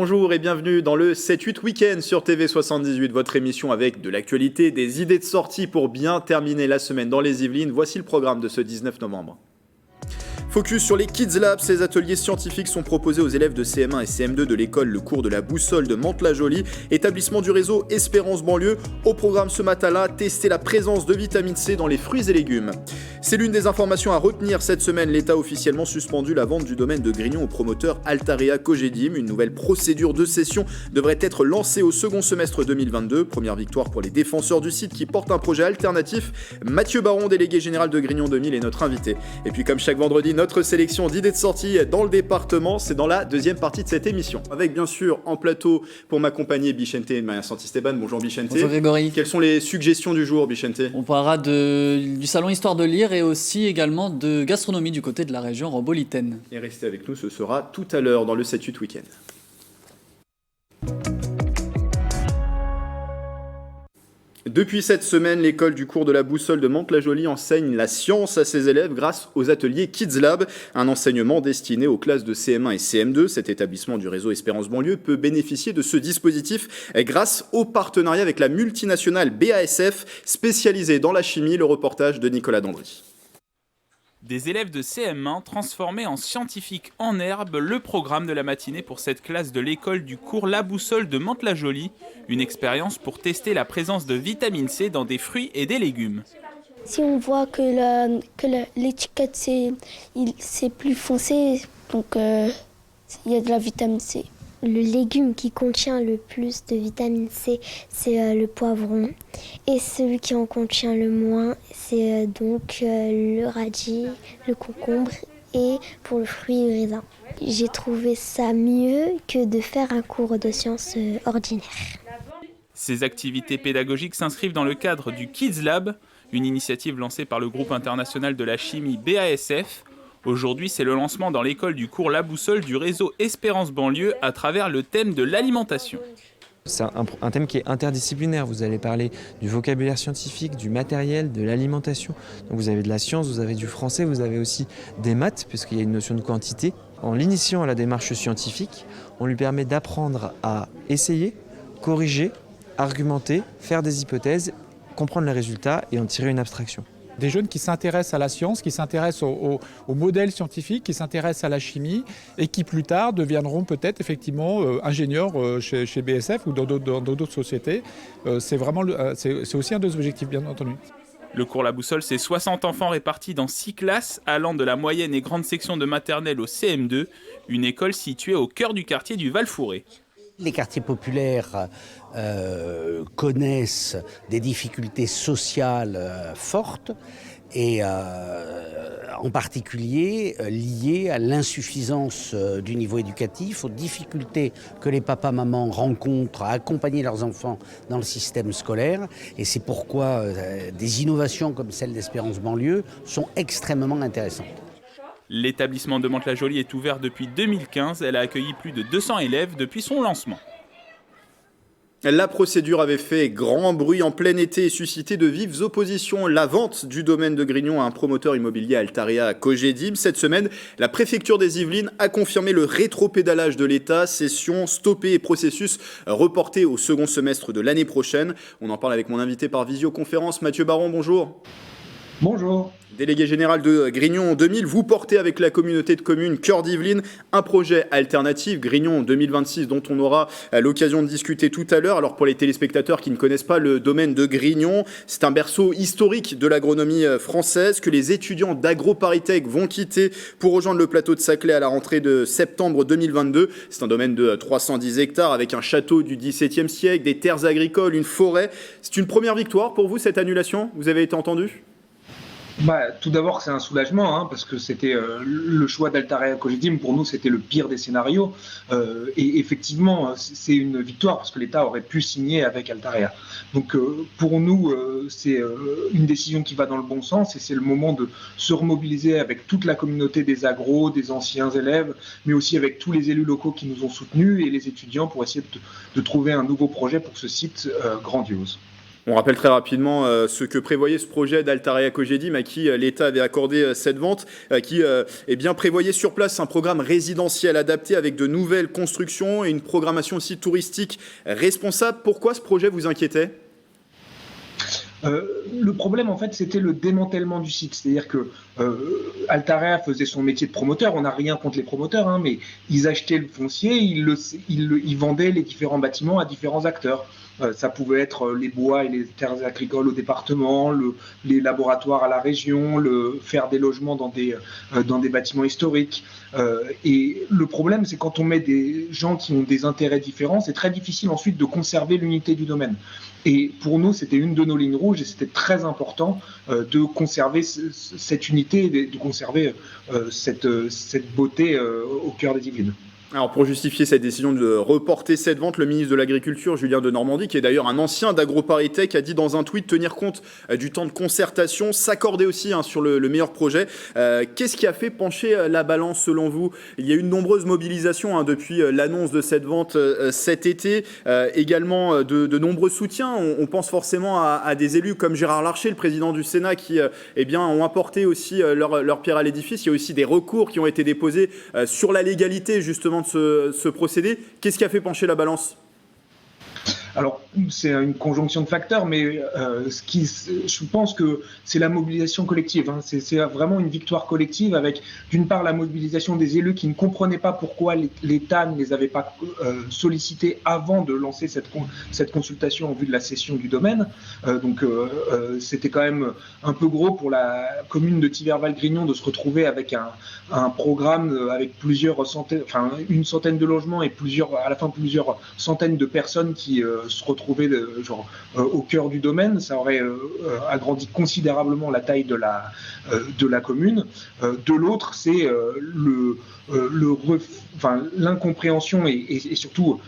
Bonjour et bienvenue dans le 7-8 Week-end sur TV78, votre émission avec de l'actualité, des idées de sortie pour bien terminer la semaine dans les Yvelines. Voici le programme de ce 19 novembre. Focus sur les Kids Labs, ces ateliers scientifiques sont proposés aux élèves de CM1 et CM2 de l'école Le Cours de la Boussole de Mantes-la-Jolie, établissement du réseau Espérance Banlieue. Au programme ce matin-là, tester la présence de vitamine C dans les fruits et légumes. C'est l'une des informations à retenir cette semaine. L'État a officiellement suspendu la vente du domaine de Grignon au promoteur Altarea Cogedim. Une nouvelle procédure de cession devrait être lancée au second semestre 2022. Première victoire pour les défenseurs du site qui portent un projet alternatif. Mathieu Baron, délégué général de Grignon 2000, est notre invité. Et puis comme chaque vendredi, notre sélection d'idées de sortie dans le département, c'est dans la deuxième partie de cette émission. Avec bien sûr en plateau pour m'accompagner Bichente et Maria Santisteban. Bonjour Bichente. Bonjour Grégory. Quelles sont les suggestions du jour Bichente? On parlera du salon Histoire de lire et aussi également de gastronomie du côté de la région rombolitaine. Et restez avec nous, ce sera tout à l'heure dans le 7-8 Week-end. Depuis cette semaine, l'école du cours de la Boussole de Mantes-la-Jolie enseigne la science à ses élèves grâce aux ateliers Kids Lab, un enseignement destiné aux classes de CM1 et CM2. Cet établissement du réseau Espérance Banlieue peut bénéficier de ce dispositif grâce au partenariat avec la multinationale BASF, spécialisée dans la chimie. Le reportage de Nicolas Dandry. Des élèves de CM1 transformés en scientifiques en herbe, le programme de la matinée pour cette classe de l'école du cours La Boussole de Mantes-la-Jolie. Une expérience pour tester la présence de vitamine C dans des fruits et des légumes. Si on voit que l'étiquette c'est plus foncé, donc il y a de la vitamine C. Le légume qui contient le plus de vitamine C, c'est le poivron. Et celui qui en contient le moins, c'est donc le radis, le concombre et pour le fruit, le raisin. J'ai trouvé ça mieux que de faire un cours de sciences ordinaire. Ces activités pédagogiques s'inscrivent dans le cadre du Kids Lab, une initiative lancée par le groupe international de la chimie BASF. Aujourd'hui, c'est le lancement dans l'école du cours La Boussole du réseau Espérance Banlieue à travers le thème de l'alimentation. C'est un thème qui est interdisciplinaire. Vous allez parler du vocabulaire scientifique, du matériel, de l'alimentation. Donc vous avez de la science, vous avez du français, vous avez aussi des maths, puisqu'il y a une notion de quantité. En l'initiant à la démarche scientifique, on lui permet d'apprendre à essayer, corriger, argumenter, faire des hypothèses, comprendre les résultats et en tirer une abstraction. Des jeunes qui s'intéressent à la science, qui s'intéressent aux modèles scientifiques, qui s'intéressent à la chimie et qui plus tard deviendront peut-être effectivement ingénieurs chez BASF ou dans d'autres sociétés. C'est aussi un des objectifs, bien entendu. Le cours La Boussole, c'est 60 enfants répartis dans 6 classes, allant de la moyenne et grande section de maternelle au CM2, une école située au cœur du quartier du Val-Fouré. Les quartiers populaires connaissent des difficultés sociales fortes et en particulier liées à l'insuffisance du niveau éducatif, aux difficultés que les papas-mamans rencontrent à accompagner leurs enfants dans le système scolaire. Et c'est pourquoi des innovations comme celle d'Espérance Banlieue sont extrêmement intéressantes. L'établissement de Mantes-la-Jolie est ouvert depuis 2015. Elle a accueilli plus de 200 élèves depuis son lancement. La procédure avait fait grand bruit en plein été et suscité de vives oppositions. La vente du domaine de Grignon à un promoteur immobilier Altarea Cogedim. Cette semaine, la préfecture des Yvelines a confirmé le rétropédalage de l'État. Session stoppée et processus reporté au second semestre de l'année prochaine. On en parle avec mon invité par visioconférence, Mathieu Baron. Bonjour. Bonjour. Délégué général de Grignon 2000, vous portez avec la communauté de communes Cœur d'Yvelines un projet alternatif, Grignon 2026, dont on aura l'occasion de discuter tout à l'heure. Alors pour les téléspectateurs qui ne connaissent pas le domaine de Grignon, c'est un berceau historique de l'agronomie française que les étudiants d'AgroParisTech vont quitter pour rejoindre le plateau de Saclay à la rentrée de septembre 2022. C'est un domaine de 310 hectares avec un château du XVIIe siècle, des terres agricoles, une forêt. C'est une première victoire pour vous, cette annulation? Vous avez été entendu? Tout d'abord, c'est un soulagement, parce que c'était le choix d'Altarea Cogedim. Pour nous, c'était le pire des scénarios. Et effectivement, c'est une victoire parce que l'État aurait pu signer avec Altarea. Donc, pour nous, c'est une décision qui va dans le bon sens et c'est le moment de se remobiliser avec toute la communauté des agros, des anciens élèves, mais aussi avec tous les élus locaux qui nous ont soutenus et les étudiants pour essayer de trouver un nouveau projet pour ce site grandiose. On rappelle très rapidement ce que prévoyait ce projet d'Altarea Cogedim à qui l'État avait accordé cette vente, qui prévoyait sur place un programme résidentiel adapté avec de nouvelles constructions et une programmation aussi touristique responsable. Pourquoi ce projet vous inquiétait ? Le problème, en fait, c'était le démantèlement du site. C'est-à-dire que Altarea faisait son métier de promoteur. On n'a rien contre les promoteurs, hein, mais ils achetaient le foncier, ils vendaient les différents bâtiments à différents acteurs. Ça pouvait être les bois et les terres agricoles au département, les laboratoires à la région, faire des logements dans des bâtiments historiques. Et le problème, c'est quand on met des gens qui ont des intérêts différents, c'est très difficile ensuite de conserver l'unité du domaine. Et pour nous, c'était une de nos lignes rouges et c'était très important de conserver cette unité et de conserver cette beauté au cœur des Yvelines. Alors pour justifier cette décision de reporter cette vente, le ministre de l'Agriculture, Julien Denormandie, qui est d'ailleurs un ancien d'AgroParisTech, a dit dans un tweet tenir compte du temps de concertation, s'accorder aussi sur le meilleur projet. Qu'est-ce qui a fait pencher la balance selon vous ? Il y a eu de nombreuses mobilisations depuis l'annonce de cette vente cet été, également de nombreux soutiens. On pense forcément à des élus comme Gérard Larcher, le président du Sénat, qui ont apporté aussi leur pierre à l'édifice. Il y a aussi des recours qui ont été déposés sur la légalité justement de ce procédé. Qu'est-ce qui a fait pencher la balance ? Alors, c'est une conjonction de facteurs, mais je pense que c'est la mobilisation collective. Hein. C'est vraiment une victoire collective avec, d'une part, la mobilisation des élus qui ne comprenaient pas pourquoi l'État ne les avait pas sollicités avant de lancer cette consultation en vue de la cession du domaine. C'était quand même un peu gros pour la commune de Thiverval-Grignon de se retrouver avec un programme avec une centaine de logements et à la fin plusieurs centaines de personnes qui se retrouver au cœur du domaine. Ça aurait agrandi considérablement la taille de la commune. De l'autre, c'est l'incompréhension et surtout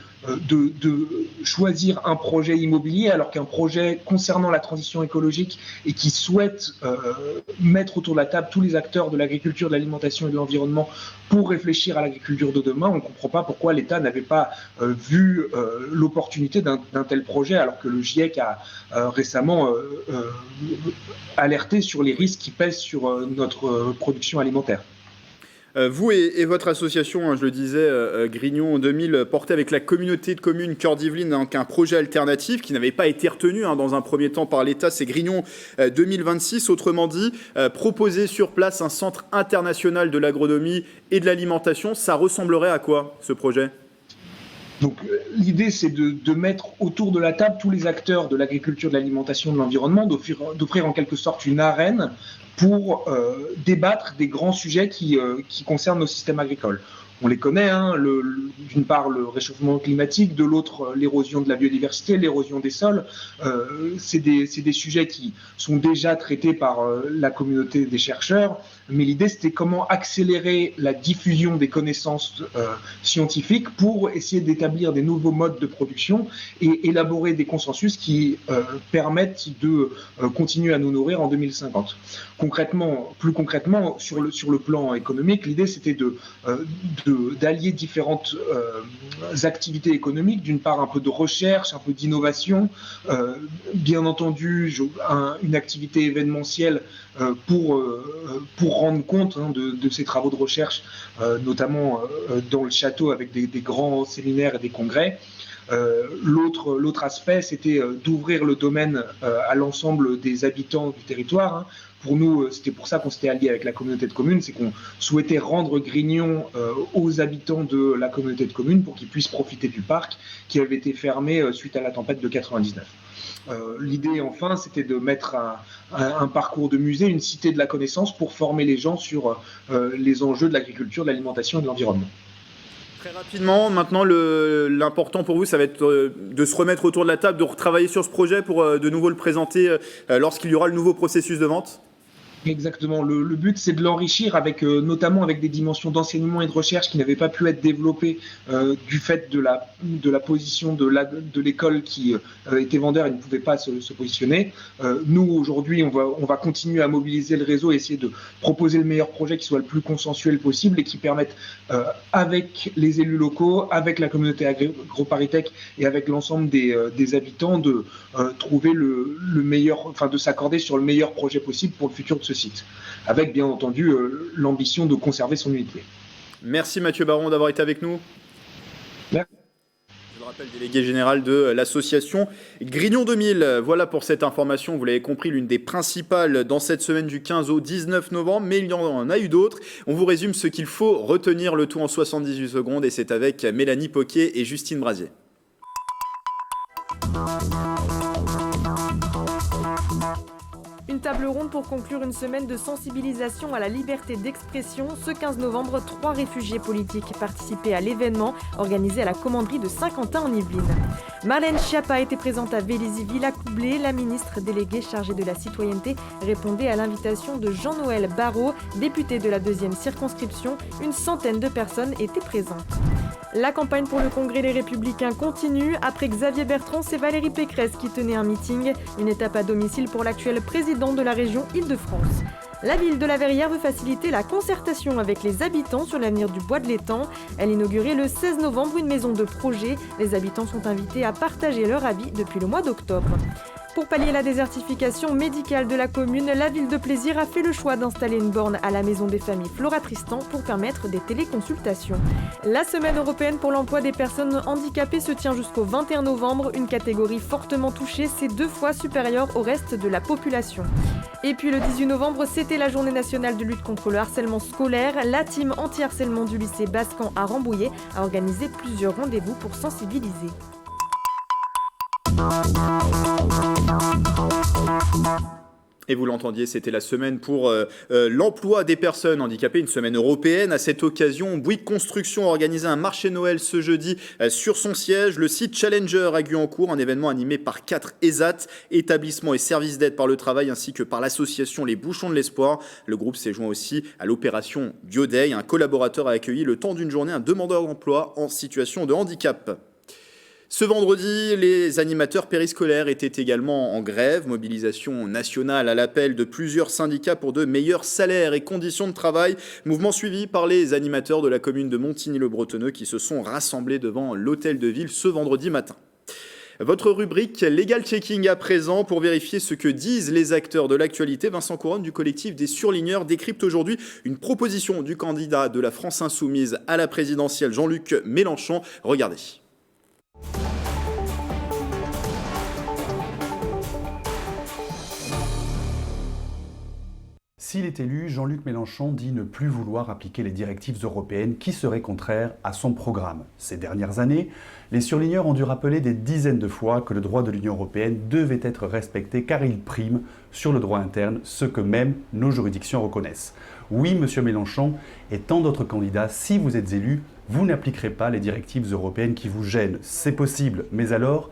de choisir un projet immobilier alors qu'un projet concernant la transition écologique et qui souhaite mettre autour de la table tous les acteurs de l'agriculture, de l'alimentation et de l'environnement pour réfléchir à l'agriculture de demain. On ne comprend pas pourquoi l'État n'avait pas vu l'opportunité d'un tel projet alors que le GIEC a récemment alerté sur les risques qui pèsent sur notre production alimentaire. Vous et votre association, je le disais, Grignon 2000, portez avec la communauté de communes Cœur d'Yvelines un projet alternatif qui n'avait pas été retenu dans un premier temps par l'État, c'est Grignon 2026. Autrement dit, proposer sur place un centre international de l'agronomie et de l'alimentation, ça ressemblerait à quoi ce projet ? Donc l'idée, c'est de mettre autour de la table tous les acteurs de l'agriculture, de l'alimentation, de l'environnement, d'offrir en quelque sorte une arène pour débattre des grands sujets qui concernent nos systèmes agricoles. On les connaît, hein, d'une part le réchauffement climatique, de l'autre l'érosion de la biodiversité, l'érosion des sols. C'est des sujets qui sont déjà traités par la communauté des chercheurs, mais l'idée c'était comment accélérer la diffusion des connaissances scientifiques pour essayer d'établir des nouveaux modes de production et élaborer des consensus qui permettent de continuer à nous nourrir en 2050. Plus concrètement, sur le plan économique, l'idée c'était d'allier différentes activités économiques, d'une part un peu de recherche, un peu d'innovation, bien entendu une activité événementielle pour rendre compte de ces travaux de recherche, notamment dans le château avec des grands séminaires et des congrès. L'autre aspect, c'était d'ouvrir le domaine à l'ensemble des habitants du territoire. Hein. Pour nous, c'était pour ça qu'on s'était allié avec la communauté de communes, c'est qu'on souhaitait rendre Grignon aux habitants de la communauté de communes pour qu'ils puissent profiter du parc qui avait été fermé suite à la tempête de 99. L'idée, enfin, c'était de mettre un parcours de musée, une cité de la connaissance pour former les gens sur les enjeux de l'agriculture, de l'alimentation et de l'environnement. Très rapidement, maintenant, l'important pour vous, ça va être de se remettre autour de la table, de retravailler sur ce projet pour de nouveau le présenter lorsqu'il y aura le nouveau processus de vente ? Exactement. Le but, c'est de l'enrichir avec, notamment avec des dimensions d'enseignement et de recherche qui n'avaient pas pu être développées du fait de la position de l'école qui était vendeur et ne pouvait pas se positionner. Nous, aujourd'hui, on va continuer à mobiliser le réseau et essayer de proposer le meilleur projet qui soit le plus consensuel possible et qui permette, avec les élus locaux, avec la communauté AgroParisTech et avec l'ensemble des habitants, de trouver le meilleur, enfin de s'accorder sur le meilleur projet possible pour le futur de ce site, avec bien entendu l'ambition de conserver son unité. Merci Mathieu Baron d'avoir été avec nous. Merci. Je le rappelle, délégué général de l'association Grignon 2000. Voilà pour cette information, vous l'avez compris, l'une des principales dans cette semaine du 15 au 19 novembre, mais il y en a eu d'autres. On vous résume ce qu'il faut retenir, le tout en 78 secondes, et c'est avec Mélanie Poquier et Justine Brasier. Une table ronde pour conclure une semaine de sensibilisation à la liberté d'expression. Ce 15 novembre, 3 réfugiés politiques participaient à l'événement organisé à la commanderie de Saint-Quentin en Yvelines. Marlène Schiappa était présente à Vélizy-Villacoublay. La ministre déléguée chargée de la citoyenneté répondait à l'invitation de Jean-Noël Barrot, député de la 2e circonscription. Une centaine de personnes étaient présentes. La campagne pour le Congrès des Républicains continue. Après Xavier Bertrand, c'est Valérie Pécresse qui tenait un meeting. Une étape à domicile pour l'actuel président de la région Île-de-France. La ville de La Verrière veut faciliter la concertation avec les habitants sur l'avenir du bois de l'étang. Elle inaugurait le 16 novembre une maison de projet. Les habitants sont invités à partager leur avis depuis le mois d'octobre. Pour pallier la désertification médicale de la commune, la ville de Plaisir a fait le choix d'installer une borne à la maison des familles Flora Tristan pour permettre des téléconsultations. La semaine européenne pour l'emploi des personnes handicapées se tient jusqu'au 21 novembre. Une catégorie fortement touchée, c'est 2 fois supérieure au reste de la population. Et puis le 18 novembre, c'était la journée nationale de lutte contre le harcèlement scolaire. La team anti-harcèlement du lycée Bascan à Rambouillet a organisé plusieurs rendez-vous pour sensibiliser. Et vous l'entendiez, c'était la semaine pour l'emploi des personnes handicapées, une semaine européenne. À cette occasion, Bouygues Construction a organisé un marché Noël ce jeudi sur son siège. Le site Challenger à Guyancourt, un événement animé par 4 ESAT, établissements et services d'aide par le travail, ainsi que par l'association Les Bouchons de l'Espoir. Le groupe s'est joint aussi à l'opération BioDay. Un collaborateur a accueilli le temps d'une journée un demandeur d'emploi en situation de handicap. Ce vendredi, les animateurs périscolaires étaient également en grève. Mobilisation nationale à l'appel de plusieurs syndicats pour de meilleurs salaires et conditions de travail. Mouvement suivi par les animateurs de la commune de Montigny-le-Bretonneux qui se sont rassemblés devant l'hôtel de ville ce vendredi matin. Votre rubrique Legal Checking à présent pour vérifier ce que disent les acteurs de l'actualité. Vincent Couronne du collectif des surligneurs décrypte aujourd'hui une proposition du candidat de la France Insoumise à la présidentielle Jean-Luc Mélenchon. Regardez. S'il est élu, Jean-Luc Mélenchon dit ne plus vouloir appliquer les directives européennes qui seraient contraires à son programme. Ces dernières années, les surligneurs ont dû rappeler des dizaines de fois que le droit de l'Union européenne devait être respecté car il prime sur le droit interne, ce que même nos juridictions reconnaissent. Oui, monsieur Mélenchon et tant d'autres candidats, si vous êtes élu, vous n'appliquerez pas les directives européennes qui vous gênent. C'est possible, mais alors,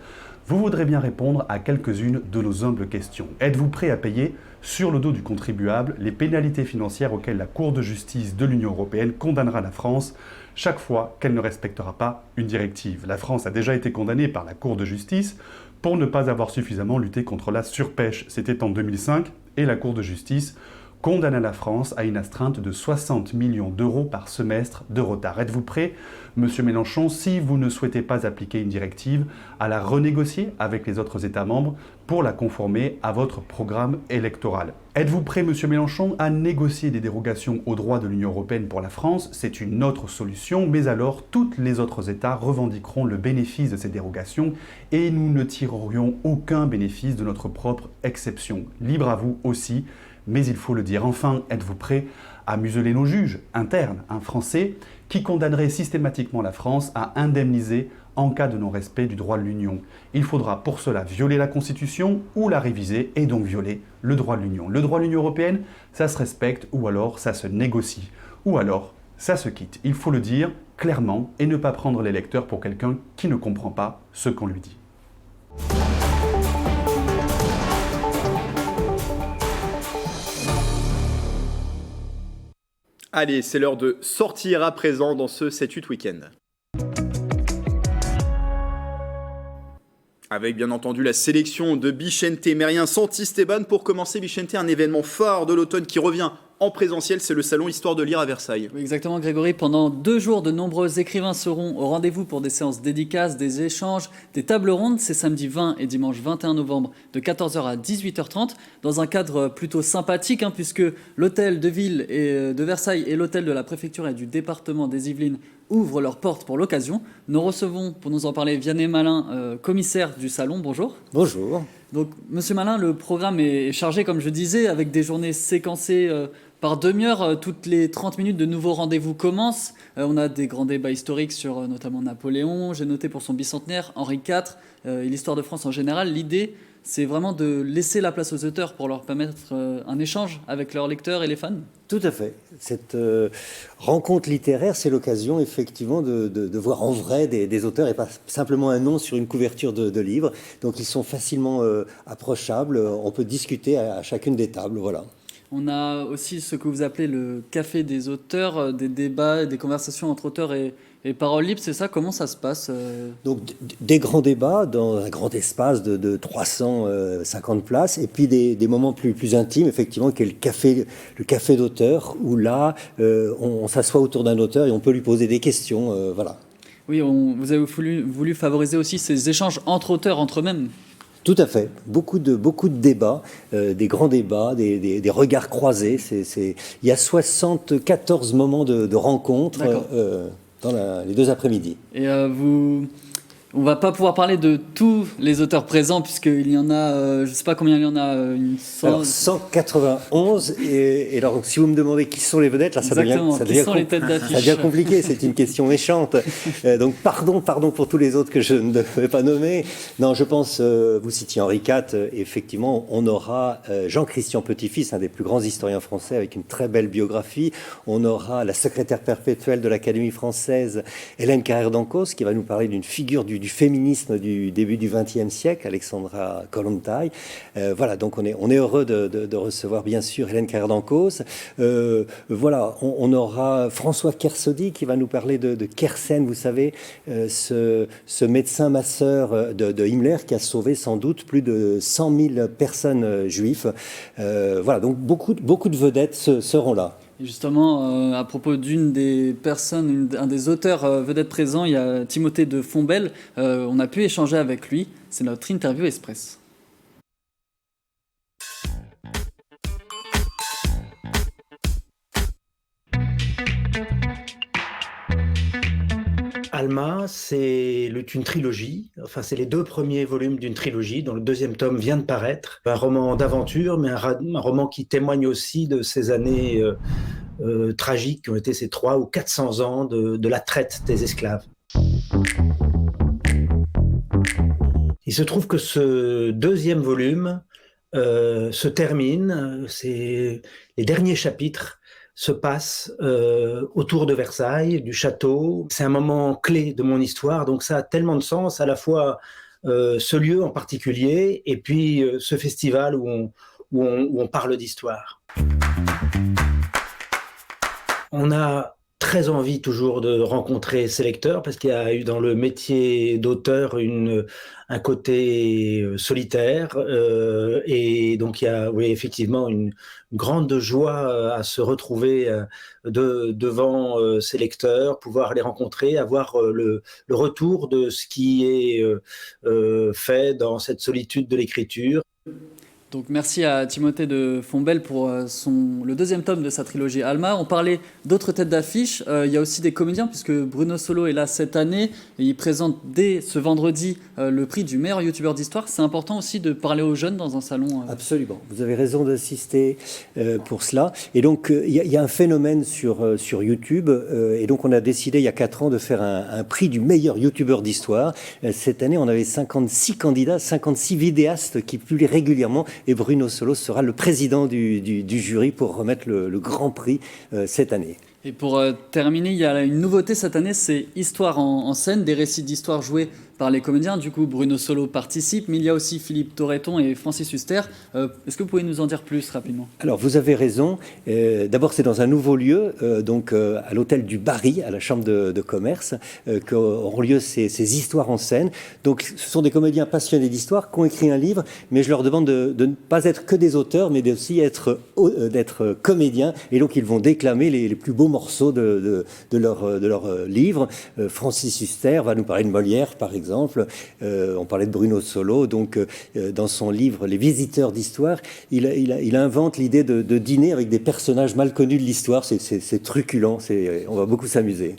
vous voudrez bien répondre à quelques-unes de nos humbles questions. Êtes-vous prêt à payer sur le dos du contribuable les pénalités financières auxquelles la Cour de justice de l'Union européenne condamnera la France chaque fois qu'elle ne respectera pas une directive? La France a déjà été condamnée par la Cour de justice pour ne pas avoir suffisamment lutté contre la surpêche. C'était en 2005 et la Cour de justice condamna la France à une astreinte de 60 millions d'euros par semestre de retard. Êtes-vous prêt, monsieur Mélenchon, si vous ne souhaitez pas appliquer une directive, à la renégocier avec les autres États membres pour la conformer à votre programme électoral? Êtes-vous prêt, monsieur Mélenchon, à négocier des dérogations aux droits de l'Union européenne pour la France? C'est une autre solution, mais alors tous les autres États revendiqueront le bénéfice de ces dérogations et nous ne tirerions aucun bénéfice de notre propre exception. Libre à vous aussi. Mais il faut le dire, enfin, êtes-vous prêt à museler nos juges internes, un Français qui condamnerait systématiquement la France à indemniser en cas de non-respect du droit de l'Union? Il faudra pour cela violer la Constitution ou la réviser et donc violer le droit de l'Union. Le droit de l'Union européenne, ça se respecte ou alors ça se négocie ou alors ça se quitte. Il faut le dire clairement et ne pas prendre l'électeur pour quelqu'un qui ne comprend pas ce qu'on lui dit. Allez, c'est l'heure de sortir à présent dans ce 7-8 week-end. Avec bien entendu la sélection de Bichente, mais rien Santisteban. Pour commencer, Bichente, un événement phare de l'automne qui revient en présentiel, c'est le salon Histoire de lire à Versailles. Oui, exactement, Grégory. Pendant 2 jours, de nombreux écrivains seront au rendez-vous pour des séances dédicaces, des échanges, des tables rondes. C'est samedi 20 et dimanche 21 novembre de 14h à 18h30 dans un cadre plutôt sympathique puisque l'hôtel de ville de Versailles et l'hôtel de la préfecture et du département des Yvelines ouvrent leurs portes pour l'occasion. Nous recevons, pour nous en parler, Vianney Malin, commissaire du salon. Bonjour. Bonjour. Donc, Monsieur Malin, le programme est chargé, comme je disais, avec des journées séquencées par demi-heure. Toutes les 30 minutes de nouveaux rendez-vous commencent. On a des grands débats historiques sur notamment Napoléon. J'ai noté pour son bicentenaire, Henri IV et l'histoire de France en général. L'idée, c'est vraiment de laisser la place aux auteurs pour leur permettre un échange avec leurs lecteurs et les fans. Tout à fait. Cette rencontre littéraire, c'est l'occasion effectivement de voir en vrai des auteurs et pas simplement un nom sur une couverture de livre. Donc ils sont facilement approchables. On peut discuter à chacune des tables. Voilà. On a aussi ce que vous appelez le café des auteurs, des débats, des conversations entre auteurs et paroles libres, c'est ça? Comment ça se passe Donc des grands débats dans un grand espace de 350 places et puis des moments plus intimes, effectivement, qui est le café d'auteur, où là, on s'assoit autour d'un auteur et on peut lui poser des questions. Voilà. Oui, vous avez voulu favoriser aussi ces échanges entre auteurs, entre eux-mêmes. Tout à fait. Beaucoup de débats, des grands débats, des regards croisés. Il y a 74 moments de rencontres dans les 2 après-midi. Et on va pas pouvoir parler de tous les auteurs présents, puisqu'il y en a, je ne sais pas combien il y en a. Alors, 191. Et alors, si vous me demandez qui sont les vedettes, là, ça devient compliqué. C'est une question méchante. Donc, pardon pour tous les autres que je ne vais pas nommer. Non, je pense, vous citiez Henri IV. Effectivement, on aura Jean-Christian Petit-Fils, un des plus grands historiens français, avec une très belle biographie. On aura la secrétaire perpétuelle de l'Académie française, Hélène Carrère d'Ancos, qui va nous parler d'une figure du féminisme du début du XXe siècle, Alexandra Kollontai. Voilà, donc on est heureux de recevoir bien sûr Hélène Carrère d'Ancos. Voilà, on aura François Kersaudy qui va nous parler de Kersen, vous savez, ce médecin masseur de Himmler qui a sauvé sans doute plus de 100 000 personnes juives. Voilà, donc beaucoup de vedettes seront là. Et justement, à propos d'une des personnes, un des auteurs vedettes présents, il y a Timothée de Fombelle. On a pu échanger avec lui. C'est notre interview express. Alma, c'est une trilogie. Enfin, c'est les 2 premiers volumes d'une trilogie dont le 2e tome vient de paraître. Un roman d'aventure, mais un roman qui témoigne aussi de ces années tragiques qui ont été ces 300 ou 400 ans de la traite des esclaves. Il se trouve que ce 2e volume se termine, les derniers chapitres se passe autour de Versailles, du château. C'est un moment clé de mon histoire, donc ça a tellement de sens, à la fois ce lieu en particulier et puis ce festival où on parle d'histoire. On a très envie toujours de rencontrer ces lecteurs parce qu'il y a eu dans le métier d'auteur un côté solitaire et donc il y a effectivement une grande joie à se retrouver devant ces lecteurs, pouvoir les rencontrer, avoir le retour de ce qui est fait dans cette solitude de l'écriture. Donc merci à Timothée de Fombelle pour le 2e tome de sa trilogie Alma. On parlait d'autres têtes d'affiche. Il y a aussi des comédiens puisque Bruno Solo est là cette année. Et il présente dès ce vendredi le prix du meilleur youtubeur d'histoire. C'est important aussi de parler aux jeunes dans un salon. Absolument. Vous avez raison d'insister pour cela. Et donc il y a un phénomène sur YouTube. Et donc on a décidé il y a 4 ans de faire un prix du meilleur youtubeur d'histoire. Cette année on avait 56 candidats, 56 vidéastes qui publient régulièrement. Et Bruno Solo sera le président du jury pour remettre le grand prix cette année. Et pour terminer, il y a une nouveauté cette année, c'est Histoire en scène, des récits d'histoire joués par les comédiens. Du coup, Bruno Solo participe, mais il y a aussi Philippe Torreton et Francis Huster. Est-ce que vous pouvez nous en dire plus rapidement ? Alors, vous avez raison. D'abord, c'est dans un nouveau lieu, donc à l'hôtel du Barry, à la Chambre de commerce, qu'auront lieu ces histoires en scène. Donc, ce sont des comédiens passionnés d'histoire qui ont écrit un livre, mais je leur demande de ne pas être que des auteurs, mais aussi d'être comédiens. Et donc, ils vont déclamer les plus beaux morceaux de leur livre. Francis Huster va nous parler de Molière, par exemple. On parlait de Bruno Solo. Donc, dans son livre Les visiteurs d'histoire, il invente l'idée de dîner avec des personnages mal connus de l'histoire. C'est truculent. On va beaucoup s'amuser.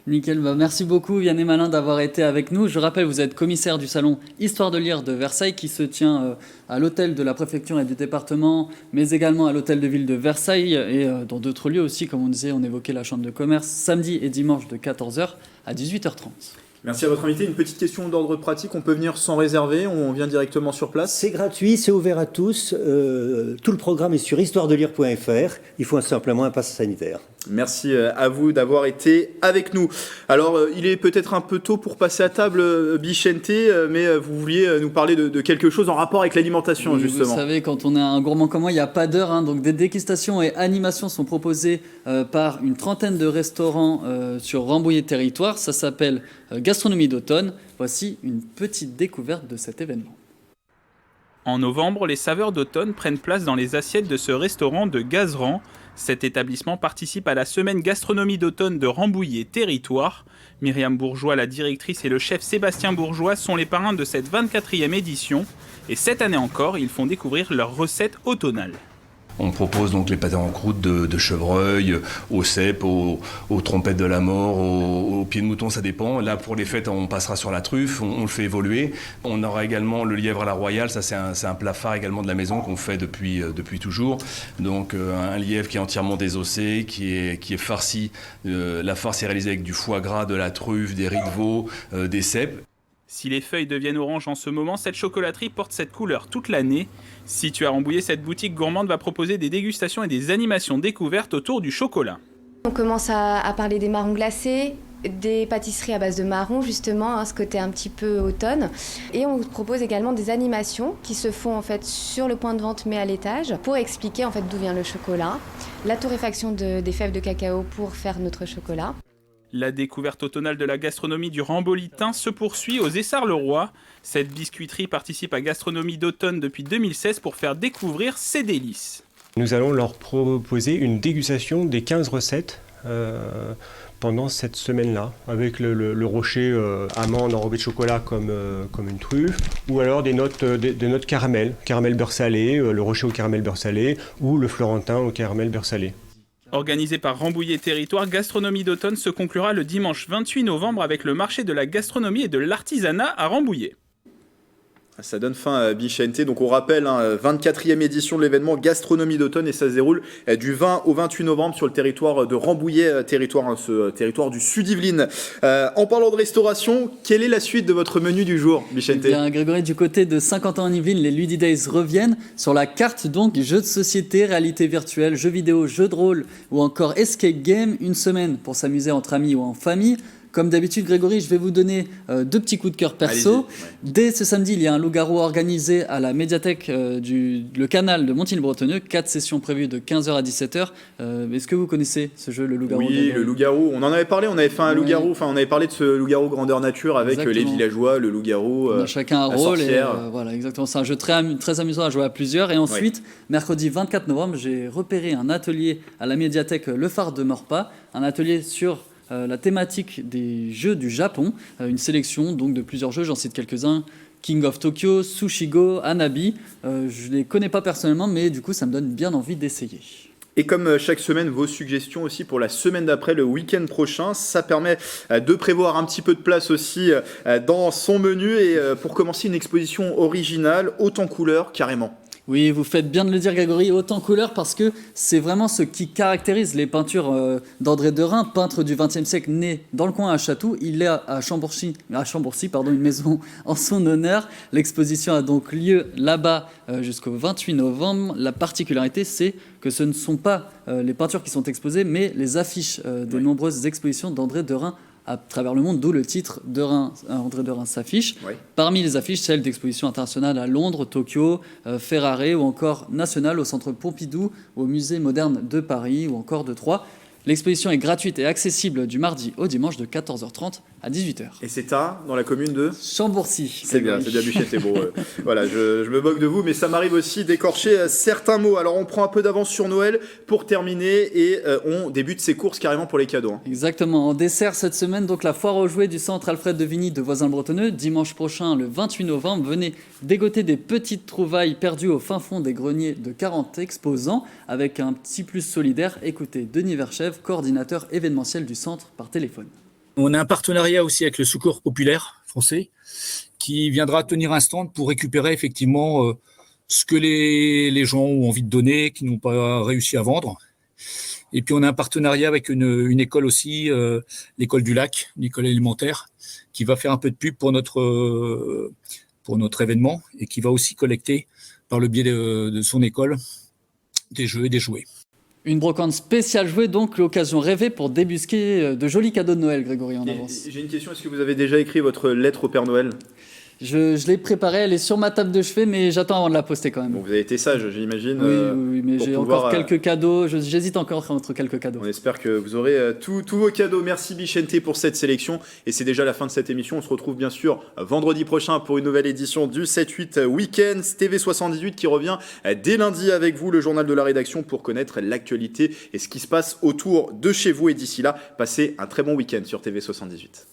Nickel, merci beaucoup Vianney Malin d'avoir été avec nous. Je rappelle, vous êtes commissaire du salon Histoire de lire de Versailles qui se tient à l'hôtel de la préfecture et du département, mais également à l'hôtel de ville de Versailles et dans d'autres lieux aussi, comme on disait, on évoquait la chambre de commerce, samedi et dimanche de 14h à 18h30. Merci à votre invité. Une petite question d'ordre pratique, on peut venir sans réserver, on vient directement sur place ? C'est gratuit, c'est ouvert à tous. Tout le programme est sur histoiredelire.fr. Il faut simplement un pass sanitaire. Merci à vous d'avoir été avec nous. Alors, il est peut-être un peu tôt pour passer à table, Bichente, mais vous vouliez nous parler de quelque chose en rapport avec l'alimentation, oui, justement. Vous savez, quand on est un gourmand comme moi, il n'y a pas d'heure. Hein, donc, des dégustations et animations sont proposées par une trentaine de restaurants sur Rambouillet Territoire. Ça s'appelle Gastronomie d'automne. Voici une petite découverte de cet événement. En novembre, les saveurs d'automne prennent place dans les assiettes de ce restaurant de Gazeran. Cet établissement participe à la semaine gastronomie d'automne de Rambouillet Territoire. Myriam Bourgeois, la directrice, et le chef Sébastien Bourgeois sont les parrains de cette 24e édition. Et cette année encore, ils font découvrir leurs recettes automnales. On propose donc les pâtés en croûte de chevreuil, aux cèpes, aux trompettes de la mort, aux pieds de mouton, ça dépend. Là, pour les fêtes, on passera sur la truffe, on le fait évoluer. On aura également le lièvre à la royale, ça c'est un plat phare également de la maison qu'on fait depuis toujours. Donc un lièvre qui est entièrement désossé, qui est farci. La farce est réalisée avec du foie gras, de la truffe, des riz de veau, des cèpes. Si les feuilles deviennent orange en ce moment, cette chocolaterie porte cette couleur toute l'année. Située à Rambouillet, cette boutique gourmande va proposer des dégustations et des animations découvertes autour du chocolat. On commence à parler des marrons glacés, des pâtisseries à base de marrons justement, ce côté un petit peu automne. Et on vous propose également des animations qui se font en fait sur le point de vente mais à l'étage pour expliquer en fait d'où vient le chocolat, la torréfaction des fèves de cacao pour faire notre chocolat. La découverte automnale de la gastronomie du Rambolitain se poursuit aux Essarts-le-Roi. Cette biscuiterie participe à Gastronomie d'automne depuis 2016 pour faire découvrir ses délices. Nous allons leur proposer une dégustation des 15 recettes pendant cette semaine-là, avec le rocher amande enrobé de chocolat comme une truffe, ou alors des notes caramel beurre salé, le rocher au caramel beurre salé, ou le florentin au caramel beurre salé. Organisé par Rambouillet Territoire, Gastronomie d'automne se conclura le dimanche 28 novembre avec le marché de la gastronomie et de l'artisanat à Rambouillet. Ça donne fin à Bichente. Donc on rappelle, 24e édition de l'événement Gastronomie d'automne et ça se déroule du 20 au 28 novembre sur le territoire de Rambouillet, ce territoire du Sud-Yvelines. En parlant de restauration, quelle est la suite de votre menu du jour, Bichente ? Eh bien, Grégory, du côté de Saint-Quentin-en-Yvelines, les Ludidays reviennent sur la carte donc jeux de société, réalité virtuelle, jeux vidéo, jeux de rôle ou encore escape game, une semaine pour s'amuser entre amis ou en famille. Comme d'habitude, Grégory, je vais vous donner deux petits coups de cœur perso. Ouais. Dès ce samedi, il y a un loup-garou organisé à la médiathèque le canal de Montigny-le-Bretonneux. 4 sessions prévues de 15h à 17h. Est-ce que vous connaissez ce jeu, le loup-garou ? Oui, le loup-garou. On en avait parlé, on avait fait un loup-garou. Enfin, on avait parlé de ce loup-garou grandeur nature avec les villageois, le loup-garou, on a chacun un rôle. Voilà, exactement. C'est un jeu très amusant à jouer à plusieurs. Et ensuite, mercredi 24 novembre, j'ai repéré un atelier à la médiathèque Le Phare de Maurepas. Un atelier sur la thématique des jeux du Japon, une sélection donc de plusieurs jeux, j'en cite quelques-uns, King of Tokyo, Sushigo, Hanabi. Je ne les connais pas personnellement, mais du coup ça me donne bien envie d'essayer. Et comme chaque semaine, vos suggestions aussi pour la semaine d'après, le week-end prochain, ça permet de prévoir un petit peu de place aussi dans son menu et pour commencer une exposition originale, haute en couleurs carrément. Oui, vous faites bien de le dire, Grégory, haute en couleurs, parce que c'est vraiment ce qui caractérise les peintures d'André Derain, peintre du XXe siècle, né dans le coin à Chatou. Il est à Chambourcy, une maison en son honneur. L'exposition a donc lieu là-bas jusqu'au 28 novembre. La particularité, c'est que ce ne sont pas les peintures qui sont exposées, mais les affiches des nombreuses expositions d'André Derain à travers le monde, d'où le titre André de Reims s'affiche. Oui. Parmi les affiches, celles d'expositions internationales à Londres, Tokyo, Ferrare ou encore nationales au Centre Pompidou, au Musée moderne de Paris ou encore de Troyes. L'exposition est gratuite et accessible du mardi au dimanche de 14h30 à 18h. Et c'est dans la commune de Chambourcy. C'est bien Bichette, c'est beau. Voilà, je me moque de vous, mais ça m'arrive aussi d'écorcher certains mots. Alors on prend un peu d'avance sur Noël pour terminer et on débute ces courses carrément pour les cadeaux. Hein. Exactement. En dessert cette semaine, donc la foire aux jouets du centre Alfred de Vigny de Voisins-le-Bretonneux. Dimanche prochain, le 28 novembre, venez dégoter des petites trouvailles perdues au fin fond des greniers de 40 exposants avec un petit plus solidaire. Écoutez Denis Verchèvre, coordinateur événementiel du centre, par téléphone. On a un partenariat aussi avec le Secours populaire français qui viendra tenir un stand pour récupérer effectivement ce que les gens ont envie de donner, qui n'ont pas réussi à vendre. Et puis on a un partenariat avec une école aussi, l'école du Lac, une école élémentaire, qui va faire un peu de pub pour notre événement et qui va aussi collecter par le biais de son école des jeux et des jouets. Une brocante spéciale jouée, donc l'occasion rêvée pour débusquer de jolis cadeaux de Noël, Grégory, en avance. J'ai une question, est-ce que vous avez déjà écrit votre lettre au Père Noël ? Je l'ai préparée, elle est sur ma table de chevet, mais j'attends avant de la poster quand même. Bon, vous avez été sage, j'imagine. Oui, mais j'ai encore quelques cadeaux, j'hésite encore entre quelques cadeaux. On espère que vous aurez tous vos cadeaux. Merci Bichente pour cette sélection. Et c'est déjà la fin de cette émission. On se retrouve bien sûr vendredi prochain pour une nouvelle édition du 7-8 Week-end TV78 qui revient dès lundi avec vous, le journal de la rédaction, pour connaître l'actualité et ce qui se passe autour de chez vous. Et d'ici là, passez un très bon week-end sur TV78.